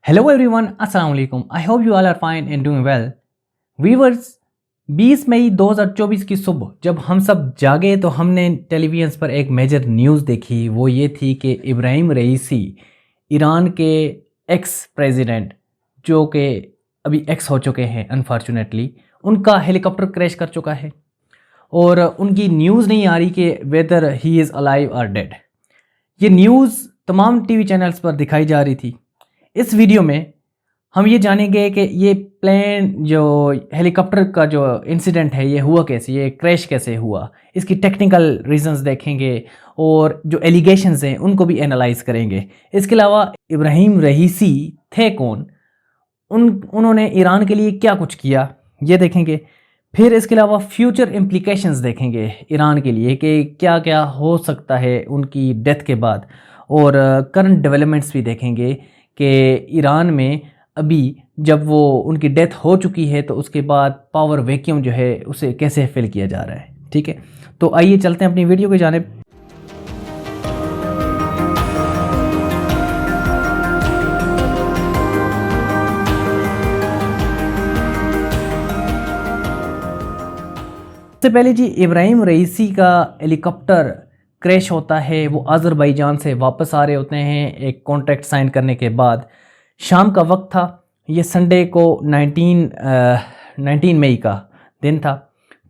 Hello everyone, अस्सलाम वालेकुम। I hope you all are fine and doing well. Viewers, 20 मई 2024 की सुबह जब हम सब जागे तो हमने टेलीविजन पर एक मेजर न्यूज़ देखी। वो ये थी कि इब्राहिम रईसी, ईरान के एक्स प्रेसिडेंट, जो कि अभी एक्स हो चुके हैं अनफॉर्चुनेटली, उनका हेलीकॉप्टर क्रैश कर चुका है और उनकी न्यूज़ नहीं आ रही कि वेदर ही इज़ अलाइव और डेड। ये न्यूज़ तमाम टीवी चैनल्स पर दिखाई जा रही थी। इस वीडियो में हम ये जानेंगे कि ये प्लेन जो हेलीकॉप्टर का जो इंसिडेंट है ये हुआ कैसे, ये क्रैश कैसे हुआ, इसकी टेक्निकल रीजंस देखेंगे और जो एलिगेशंस हैं उनको भी एनालाइज करेंगे। इसके अलावा इब्राहिम रईसी थे कौन, उन्होंने ईरान के लिए क्या कुछ किया, ये देखेंगे। फिर इसके अलावा फ्यूचर इम्प्लिकेशंस देखेंगे ईरान के लिए कि क्या क्या हो सकता है उनकी डेथ के बाद, और करंट डेवलपमेंट्स भी देखेंगे कि ईरान में अभी जब वो उनकी डेथ हो चुकी है तो उसके बाद पावर वैक्यूम जो है उसे कैसे फिल किया जा रहा है। ठीक है, तो आइए चलते हैं अपनी वीडियो की जानिब। सबसे पहले जी, इब्राहिम रईसी का हेलीकॉप्टर क्रैश होता है। वो अज़रबैजान से वापस आ रहे होते हैं एक कॉन्ट्रैक्ट साइन करने के बाद। शाम का वक्त था, ये संडे को 19 मई का दिन था।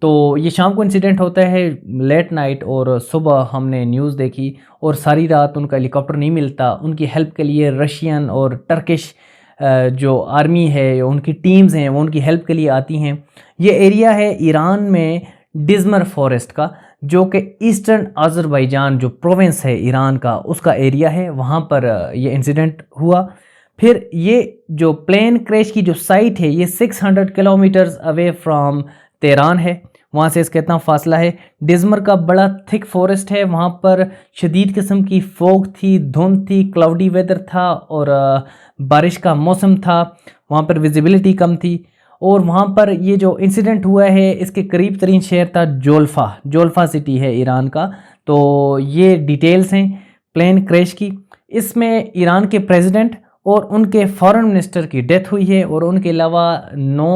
तो ये शाम को इंसिडेंट होता है, लेट नाइट, और सुबह हमने न्यूज़ देखी और सारी रात उनका हेलीकॉप्टर नहीं मिलता। उनकी हेल्प के लिए रशियन और टर्किश जो आर्मी है, उनकी टीम्स हैं, वो उनकी हेल्प के लिए आती हैं। ये एरिया है ईरान में डिज़मर फॉरेस्ट का, जो कि ईस्टर्न अज़रबैजान जो प्रोविंस है ईरान का, उसका एरिया है। वहाँ पर ये इंसिडेंट हुआ। फिर ये जो प्लेन क्रैश की जो साइट है ये 600 किलोमीटर्स अवे फ्रॉम तेहरान है। वहाँ से इसका इतना फासला है। डिज़मर का बड़ा थिक फॉरेस्ट है, वहाँ पर शदीद किस्म की फोग थी, धुंध थी, क्लाउडी वेदर था और बारिश का मौसम था। वहाँ पर विजिबिलिटी कम थी। और वहाँ पर ये जो इंसिडेंट हुआ है इसके करीब तरीन शहर था जोल्फा सिटी है ईरान का। तो ये डिटेल्स हैं प्लेन क्रैश की। इसमें ईरान के प्रेसिडेंट और उनके फॉरेन मिनिस्टर की डेथ हुई है और उनके अलावा 9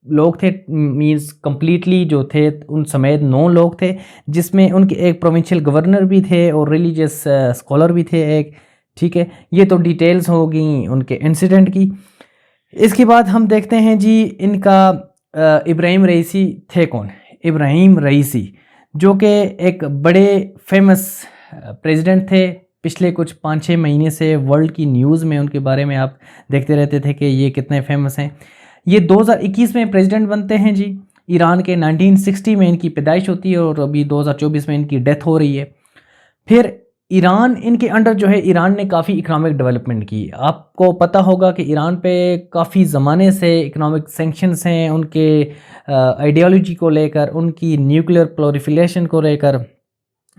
लोग थे, मींस कंप्लीटली जो थे उन समेत 9 लोग थे, जिसमें उनके एक प्रोविंशियल गवर्नर भी थे और रिलीजियस स्कॉलर भी थे एक। ठीक है, ये तो डिटेल्स हो गई उनके इंसिडेंट की। इसके बाद हम देखते हैं जी इनका इब्राहिम रईसी थे कौन। इब्राहिम रईसी जो कि एक बड़े फेमस प्रेसिडेंट थे। पिछले कुछ 5-6 महीने से वर्ल्ड की न्यूज़ में उनके बारे में आप देखते रहते थे कि ये कितने फेमस हैं। ये 2021 में प्रेसिडेंट बनते हैं जी ईरान के। 1960 में इनकी पैदाइश होती है और अभी 2024 में इनकी डेथ हो रही है। फिर ईरान, इनके अंडर जो है ईरान ने काफ़ी इकोनॉमिक डेवलपमेंट की। आपको पता होगा कि ईरान पे काफ़ी ज़माने से इकोनॉमिक सैंक्शंस हैं उनके आइडियोलॉजी को लेकर, उनकी न्यूक्लियर प्रोलिफरेशन को लेकर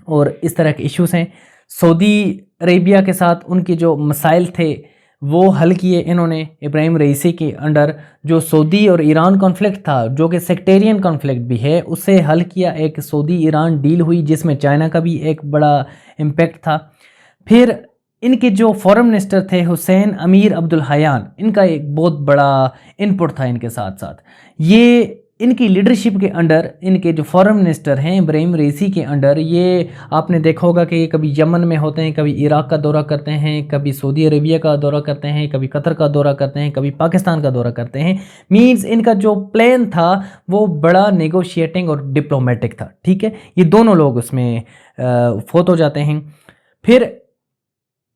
और इस तरह के इश्यूज हैं। सऊदी अरेबिया के साथ उनके जो मसाइल थे वो हल किए इन्होंने इब्राहिम रईसी के अंडर। जो सऊदी और ईरान कॉन्फ्लिक्ट था, जो कि सेक्टेरियन कॉन्फ्लिक्ट भी है, उसे हल किया। एक सऊदी ईरान डील हुई जिसमें चाइना का भी एक बड़ा इम्पैक्ट था। फिर इनके जो फॉरेन मिनिस्टर थे हुसैन अमीर अब्दुल हयान, इनका एक बहुत बड़ा इनपुट था इनके साथ साथ। ये इनकी लीडरशिप के अंडर, इनके जो फॉरेन मिनिस्टर हैं इब्राहिम रईसी के अंडर, ये आपने देखा होगा कि कभी यमन में होते हैं, कभी इराक का दौरा करते हैं, कभी सऊदी अरेबिया का दौरा करते हैं, कभी कतर का दौरा करते हैं, कभी पाकिस्तान का दौरा करते हैं। मीन्स इनका जो प्लान था वो बड़ा नेगोशिएटिंग और डिप्लोमेटिक था। ठीक है, ये दोनों लोग उसमें फोत हो जाते हैं। फिर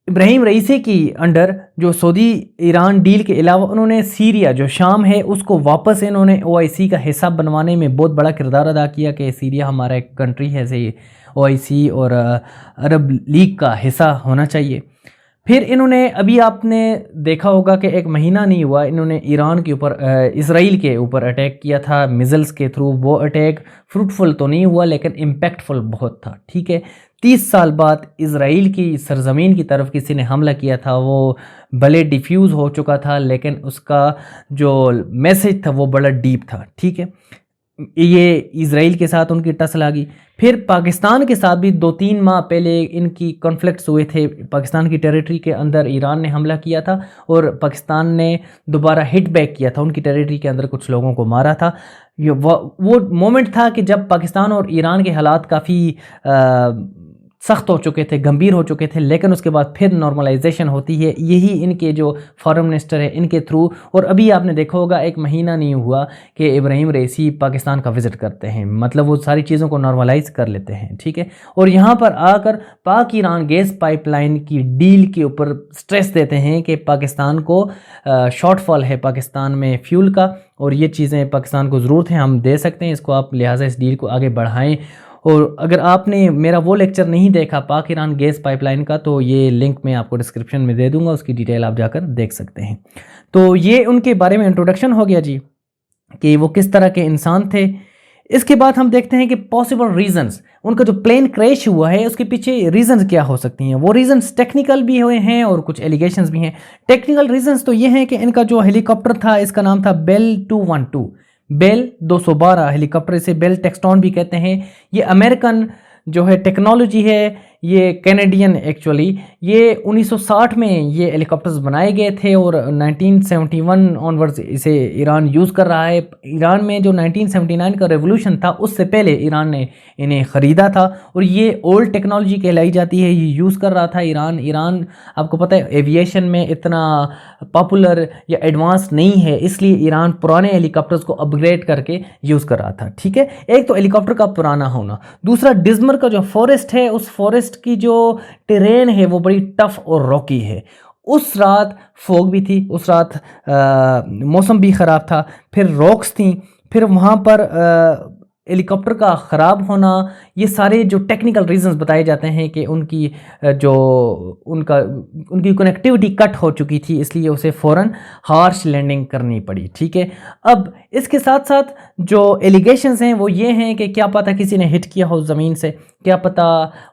इब्राहिम रईसी की अंडर जो सऊदी ईरान डील के अलावा उन्होंने सीरिया जो शाम है उसको वापस इन्होंने OIC का हिस्सा बनवाने में बहुत बड़ा किरदार अदा किया कि सीरिया हमारा एक कंट्री है, से OIC और अरब लीग का हिस्सा होना चाहिए। फिर इन्होंने, अभी आपने देखा होगा कि एक महीना नहीं हुआ इन्होंने ईरान के ऊपर, इसराइल के ऊपर अटैक किया था मिज़ल्स के थ्रू। वो अटैक फ्रूटफुल तो नहीं हुआ लेकिन इम्पैक्टफुल बहुत था। ठीक है, 30 साल बाद इसराइल की सरजमीन की तरफ किसी ने हमला किया था। वो भले डिफ्यूज़ हो चुका था लेकिन उसका जो मैसेज था वो बड़ा डीप था। ठीक है, ये इज़राइल के साथ उनकी टस लगी। फिर पाकिस्तान के साथ भी 2-3 माह पहले इनकी कॉन्फ्लिक्ट्स हुए थे। पाकिस्तान की टेरिटरी के अंदर ईरान ने हमला किया था और पाकिस्तान ने दोबारा हिट बैक किया था, उनकी टेरिटरी के अंदर कुछ लोगों को मारा था। वो मोमेंट था कि जब पाकिस्तान और ईरान के हालात काफ़ी सख्त हो चुके थे, गंभीर हो चुके थे, लेकिन उसके बाद फिर नॉर्मलाइजेशन होती है। यही इनके जो फॉरेन मिनिस्टर है इनके थ्रू। और अभी आपने देखा होगा 1 महीना नहीं हुआ कि इब्राहिम रईसी पाकिस्तान का विज़िट करते हैं, मतलब वो सारी चीज़ों को नॉर्मलाइज कर लेते हैं, ठीक है। और यहाँ पर आकर पाक ईरान गैस पाइपलाइन की डील के ऊपर स्ट्रेस देते हैं कि पाकिस्तान को शॉर्टफॉल है पाकिस्तान में फ्यूल का, और ये चीज़ें पाकिस्तान को ज़रूरत है, हम दे सकते हैं इसको, आप लिहाजा इस डील को आगे बढ़ाएं। और अगर आपने मेरा वो लेक्चर नहीं देखा पाक ईरान गैस पाइपलाइन का, तो ये लिंक मैं आपको डिस्क्रिप्शन में दे दूंगा, उसकी डिटेल आप जाकर देख सकते हैं। तो ये उनके बारे में इंट्रोडक्शन हो गया जी, कि वो किस तरह के इंसान थे। इसके बाद हम देखते हैं कि पॉसिबल रीजंस, उनका जो प्लेन क्रैश हुआ है उसके पीछे रीजंस क्या हो सकती हैं। वो रीजंस टेक्निकल भी हुए हैं और कुछ एलिगेशंस भी हैं। टेक्निकल रीजंस तो ये हैं कि इनका जो हेलीकॉप्टर था इसका नाम था बेल 212, बेल 212 हेलीकॉप्टर, इसे बेल टेक्सटॉन भी कहते हैं। ये अमेरिकन जो है टेक्नोलॉजी है, ये कैनेडियन एक्चुअली। ये 1960 में ये हेलीकॉप्टर्स बनाए गए थे और 1971 ऑनवर्ड्स इसे ईरान यूज़ कर रहा है। ईरान में जो 1979 का रेवोल्यूशन था उससे पहले ईरान ने इन्हें ख़रीदा था और ये ओल्ड टेक्नोलॉजी कहलाई जाती है, ये यूज़ कर रहा था ईरान। ईरान आपको पता है एविएशन में इतना पॉपुलर या एडवांस नहीं है, इसलिए ईरान पुराने हेलीकॉप्टर्स को अपग्रेड करके यूज़ कर रहा था, ठीक है। एक तो हेलीकॉप्टर का पुराना होना, दूसरा डिज़मर का जो फॉरेस्ट है, उस फॉरेस्ट की जो टेरेन है वो बड़ी टफ और रॉकी है। उस रात फॉग भी थी, उस रात मौसम भी ख़राब था, फिर रॉक्स थी, फिर वहाँ पर हेलीकॉप्टर का ख़राब होना, ये सारे जो टेक्निकल रीजंस बताए जाते हैं कि उनकी उनकी कनेक्टिविटी कट हो चुकी थी, इसलिए उसे फ़ौरन हार्श लैंडिंग करनी पड़ी, ठीक है। अब इसके साथ साथ जो एलिगेशंस हैं वो ये हैं कि क्या पता किसी ने हिट किया हो ज़मीन से, क्या पता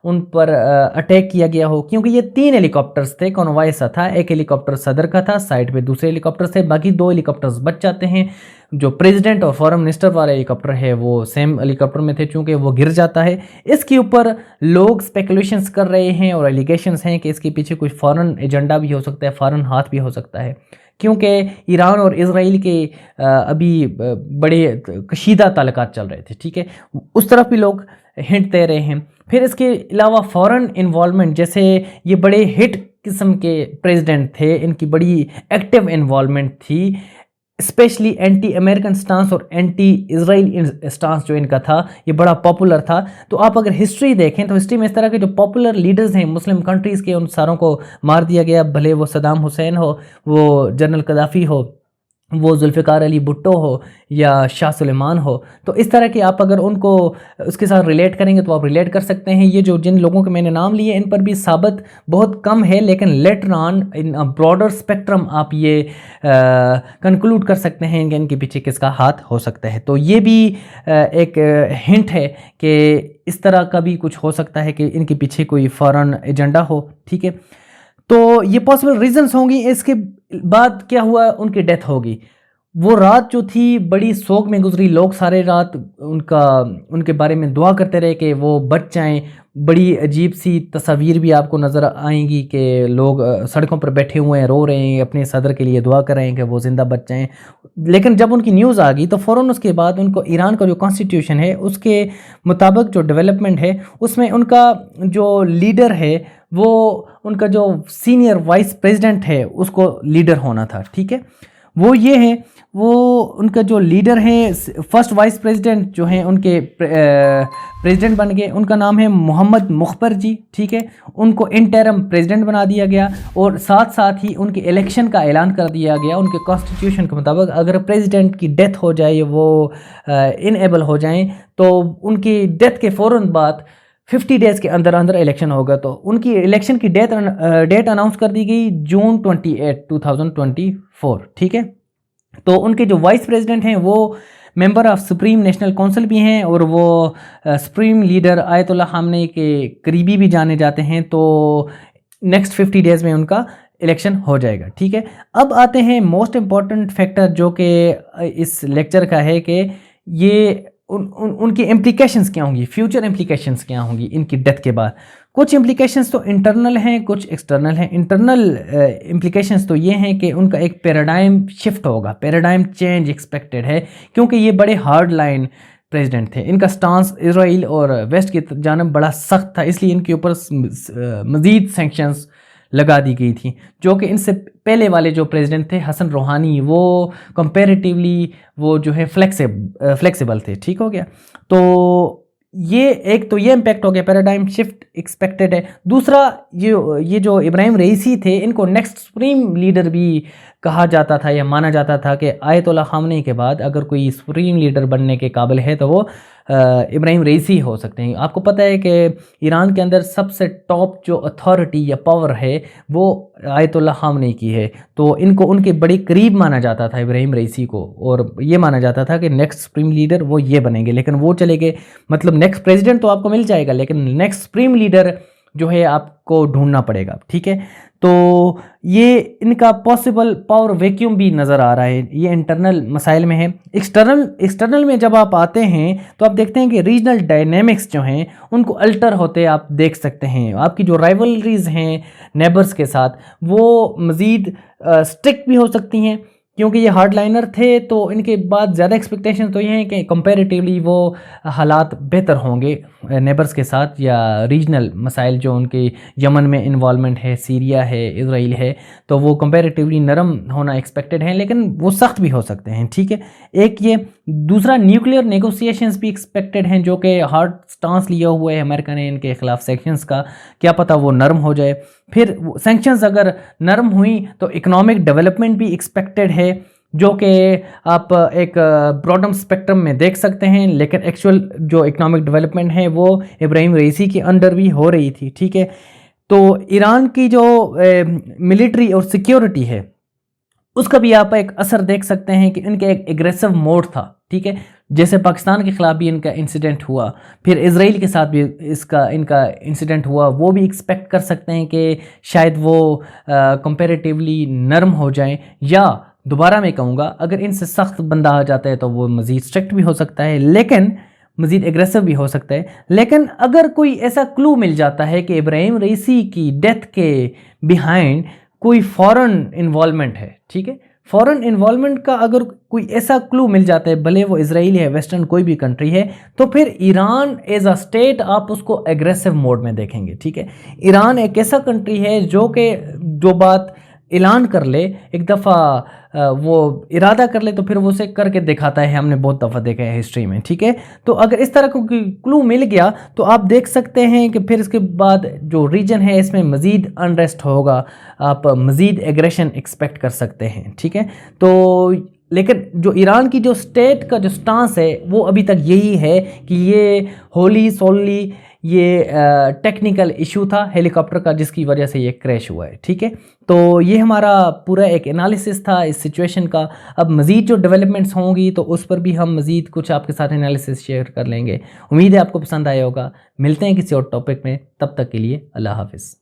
उन पर अटैक किया गया हो, क्योंकि ये 3 हेलीकॉप्टर्स थे, कॉन्वॉय सा था। एक हेलीकॉप्टर सदर का था, साइड पे दूसरे हेलीकॉप्टर्स थे, बाकी 2 हेलीकॉप्टर्स बच जाते हैं। जो प्रेसिडेंट और फॉरेन मिनिस्टर वाला हेलीकॉप्टर है वो सेम हेलीकॉप्टर में थे, चूंकि वो गिर जाता है। इसके ऊपर लोग स्पेकुलेशंस कर रहे हैं और एलिगेशंस हैं कि इसके पीछे कुछ फॉरेन एजेंडा भी हो सकता है, फॉरेन हाथ भी हो सकता है, क्योंकि ईरान और इजराइल के अभी बड़े कशीदा ताल्लुकात चल रहे थे, ठीक है। उस तरफ भी लोग हिंट दे रहे हैं। फिर इसके अलावा फॉरेन इन्वॉल्वमेंट, जैसे ये बड़े हिट किस्म के प्रेसिडेंट थे, इनकी बड़ी एक्टिव इन्वॉल्वमेंट थी, स्पेशली एंटी अमेरिकन स्टांस और एंटी इजराइल स्टांस जो इनका था ये बड़ा पॉपुलर था। तो आप अगर हिस्ट्री देखें तो हिस्ट्री में इस तरह के जो पॉपुलर लीडर्स हैं मुस्लिम कंट्रीज़ के, उन सारों को मार दिया गया, भले वो सदाम हुसैन हो, वो जनरल कदाफ़ी हो, वो जुल्फ़िकार अली भुट्टो हो या शाह सुलेमान हो। तो इस तरह के आप अगर उनको उसके साथ रिलेट करेंगे तो आप रिलेट कर सकते हैं। ये जो जिन लोगों के मैंने नाम लिए इन पर भी साबित बहुत कम है, लेकिन later on in a broader spectrum आप ये कंक्लूड कर सकते हैं कि इनके पीछे किसका हाथ हो सकता है। तो ये भी एक हिंट है कि इस तरह का भी कुछ हो सकता है कि इनके पीछे कोई फॉरेन एजेंडा हो, ठीक है। तो ये पॉसिबल रीजंस होंगी। इसके बाद क्या हुआ, उनकी डेथ होगी। वो रात जो थी बड़ी सोग में गुजरी, लोग सारे रात उनके बारे में दुआ करते रहे कि वो बच जाएं। बड़ी अजीब सी तस्वीर भी आपको नज़र आएंगी कि लोग सड़कों पर बैठे हुए हैं, रो रहे हैं, अपने सदर के लिए दुआ कर रहे हैं कि वो ज़िंदा बच जाएं। लेकिन जब उनकी न्यूज़ आ गई तो फ़ौरन उसके बाद उनको ईरान का जो कॉन्स्टिट्यूशन है उसके मुताबिक जो डेवलपमेंट है उसमें उनका जो लीडर है, वो उनका जो सीनियर वाइस प्रेसिडेंट है उसको लीडर होना था, ठीक है। वो ये है, वो उनका जो लीडर है, फर्स्ट वाइस प्रेसिडेंट जो हैं उनके प्रेसिडेंट बन गए, उनका नाम है मोहम्मद मुखबर जी, ठीक है। उनको इंटरम प्रेसिडेंट बना दिया गया और साथ साथ ही उनके इलेक्शन का ऐलान कर दिया गया। उनके कॉन्स्टिट्यूशन के मुताबिक अगर प्रेसिडेंट की डेथ हो जाए, वो इनेबल हो जाएं, तो उनकी डेथ के फ़ौरन बाद 50 डेज़ के अंदर अंदर इलेक्शन होगा। तो उनकी इलेक्शन की डेट अनाउंस कर दी गई जून 28, 2024, ठीक है। तो उनके जो वाइस प्रेसिडेंट हैं वो member of supreme national council भी हैं और वो सुप्रीम लीडर आयतुल्लाह खामनेई के करीबी भी जाने जाते हैं। तो नेक्स्ट 50 डेज़ में उनका इलेक्शन हो जाएगा, ठीक है। अब आते हैं मोस्ट इम्पॉर्टेंट फैक्टर जो कि इस लेक्चर का है कि ये उनकी इम्प्लिकेशंस क्या होंगी, फ्यूचर इम्प्लिकेशंस क्या होंगी इनकी डेथ के बाद। कुछ इम्प्लिकेशंस तो इंटरनल हैं, कुछ एक्सटर्नल हैं। इंटरनल इम्प्लिकेशंस तो ये हैं कि उनका एक पैराडाइम शिफ्ट होगा, पैराडाइम चेंज एक्सपेक्टेड है, क्योंकि ये बड़े हार्ड लाइन प्रेसिडेंट थे। इनका स्टांस इजराइल और वेस्ट की जानब बड़ा सख्त था, इसलिए इनके ऊपर मज़ीद सैंक्शंस लगा दी गई थी, जो कि इनसे पहले वाले जो प्रेसिडेंट थे हसन रूहानी, वो कंपैरेटिवली वो जो है फ्लेक्सिबल थे। ठीक हो गया। तो ये एक तो ये इम्पैक्ट हो गया, पैराडाइम शिफ्ट एक्सपेक्टेड है। दूसरा ये जो इब्राहिम रईसी थे, इनको नेक्स्ट सुप्रीम लीडर भी कहा जाता था या माना जाता था कि आयतुल्लाह खामनी के बाद अगर कोई सुप्रीम लीडर बनने के काबिल है तो वो इब्राहिम रईसी हो सकते हैं। आपको पता है कि ईरान के अंदर सबसे टॉप जो अथॉरिटी या पावर है वो आयतुल्लाह खामनी की है, तो इनको उनके बड़े करीब माना जाता था इब्राहिम रईसी को, और ये माना जाता था कि नेक्स्ट सुप्रीम लीडर वो ये बनेंगे। लेकिन वो चले गए, मतलब नेक्स्ट प्रेसिडेंट तो आपको मिल जाएगा, लेकिन नेक्स्ट सुप्रीम लीडर जो है आपको ढूंढना पड़ेगा। ठीक है, तो ये इनका पॉसिबल पावर वैक्यूम भी नज़र आ रहा है, ये इंटरनल मसाइल में है। एक्सटर्नल में जब आप आते हैं तो आप देखते हैं कि रीजनल डायनेमिक्स जो हैं उनको अल्टर होते आप देख सकते हैं। आपकी जो राइवलरीज हैं नेबर्स के साथ वो मज़ीद स्ट्रिक्ट भी हो सकती हैं, क्योंकि ये हार्ड लाइनर थे, तो इनके बाद ज़्यादा एक्सपेक्टेशन तो ये हैं कि कंपैरेटिवली वो हालात बेहतर होंगे नेबर्स के साथ, या रीजनल मसाइल जो उनके यमन में इन्वॉल्वमेंट है, सीरिया है, इजराइल है, तो वो कंपैरेटिवली नरम होना एक्सपेक्टेड हैं, लेकिन वो सख्त भी हो सकते हैं। ठीक है, एक ये। दूसरा, न्यूक्लियर नेगोशिएशंस भी एक्सपेक्टेड हैं, जो कि हार्ड स्टांस लिया हुआ है अमेरिका ने इनके खिलाफ सैंक्शंस का, क्या पता वो नरम हो जाए। फिर सैंक्शंस अगर नरम हुई तो इकोनॉमिक डेवलपमेंट भी एक्सपेक्टेड है, जो कि आप एक ब्रॉडम स्पेक्ट्रम में देख सकते हैं, लेकिन एक्चुअल जो इकोनॉमिक डेवलपमेंट है वो इब्राहिम रईसी के अंडर भी हो रही थी। ठीक है, तो ईरान की जो मिलिट्री और सिक्योरिटी है उसका भी आप एक असर देख सकते हैं कि इनका एक एग्रेसिव मोड था। ठीक है, जैसे पाकिस्तान के ख़िलाफ़ भी इनका इंसिडेंट हुआ, फिर इजराइल के साथ भी इनका इंसिडेंट हुआ, वो भी एक्सपेक्ट कर सकते हैं कि शायद वो कंपैरेटिवली नरम हो जाएं, या दोबारा मैं कहूँगा अगर इनसे सख्त बंदा आ जाता है तो वो मज़ीद स्ट्रिक्ट भी हो सकता है, लेकिन मज़ीद एग्रेसिव भी हो सकता है। लेकिन अगर कोई ऐसा क्लू मिल जाता है कि इब्राहिम रईसी की डेथ के बिहाइंड कोई फॉरेन इन्वॉल्वमेंट है, ठीक है, फॉरेन इन्वॉल्वमेंट का अगर कोई ऐसा क्लू मिल जाता है, भले वो इजराइल है, वेस्टर्न कोई भी कंट्री है, तो फिर ईरान एज अ स्टेट आप उसको एग्रेसिव मोड में देखेंगे। ठीक है, ईरान एक ऐसा कंट्री है जो बात ऐलान कर ले, एक दफ़ा वो इरादा कर ले तो फिर वो उसे करके दिखाता है, हमने बहुत दफ़ा देखा है हिस्ट्री में। ठीक है, तो अगर इस तरह को क्लू मिल गया तो आप देख सकते हैं कि फिर इसके बाद जो रीजन है इसमें मज़ीद अनरेस्ट होगा, आप मज़ीद एग्रेशन एक्सपेक्ट कर सकते हैं। ठीक है, तो लेकिन जो ईरान की जो स्टेट का जो स्टांस है वो अभी तक यही है कि ये होली सोली ये टेक्निकल इशू था हेलीकॉप्टर का, जिसकी वजह से ये क्रैश हुआ है। ठीक है, तो ये हमारा पूरा एक एनालिसिस था इस सिचुएशन का। अब मज़ीद जो डेवलपमेंट्स होंगी तो उस पर भी हम मज़ीद कुछ आपके साथ एनालिसिस शेयर कर लेंगे। उम्मीद है आपको पसंद आया होगा। मिलते हैं किसी और टॉपिक में, तब तक के लिए अल्लाह हाफ़िज़।